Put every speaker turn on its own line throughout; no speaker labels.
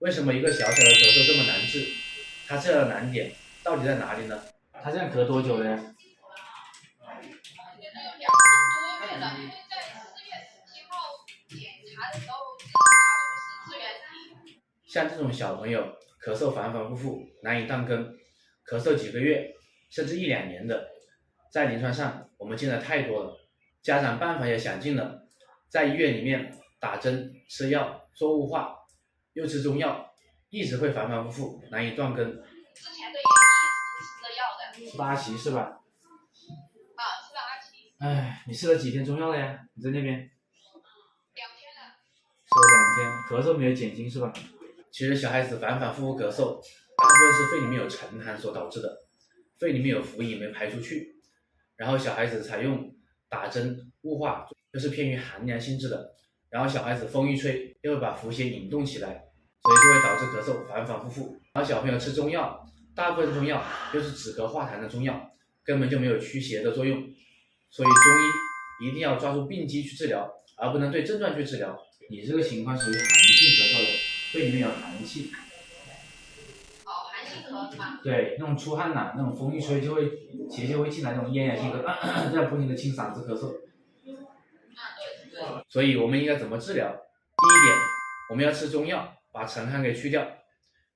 为什么一个小小的咳嗽这么难治？它治疗的难点到底在哪里呢？
他这样咳多久了呀？2
个多月了，因为在4月17号检查的时候，查出是支原体。
像这种小朋友咳嗽反反复复难以断根，咳嗽几个月甚至1、2年的，在临床上我们见的太多了，家长办法也想尽了，在医院里面打针吃药做雾化，又吃中药，一直会反反复复难以断根。
之前的也是吃的药的。
吃了阿奇是吧？
吃了阿奇。
哎，你吃了几天中药了呀？你在那边？2
天了。
吃了2天，咳嗽没有减轻是吧？
其实小孩子反反复复咳嗽，大部分是肺里面有沉痰所导致的，肺里面有浮饮没排出去，然后小孩子采用打针雾化，就是偏于寒凉性质的，然后小孩子风一吹又会把浮血引动起来，所以就会导致咳嗽反反复复。然后小朋友吃中药，大部分中药又是止咳化痰的中药，根本就没有驱邪的作用，所以中医一定要抓住病机去治疗，而不能对症状去治疗。
你这个情况属于寒性咳嗽的，肺里面有寒气。
寒性咳是吧？
对，那种出汗呐，那种风一吹就会邪就会进来，那种咽哑性咳，这样不停的清嗓子咳嗽。
对。
所以我们应该怎么治疗？第一点，我们要吃中药，把沉汗给去掉，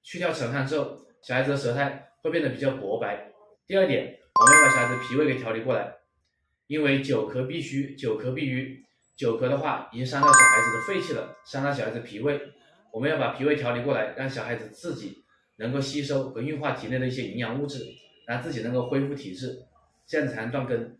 去掉沉汗之后，小孩子的舌苔会变得比较薄白。第二点，我们要把小孩子脾胃给调理过来，因为久咳必虚，久咳必瘀，久咳的话已经伤到小孩子的肺气了，伤到小孩子脾胃，我们要把脾胃调理过来，让小孩子自己能够吸收和运化体内的一些营养物质，让自己能够恢复体质，这样子才能断根。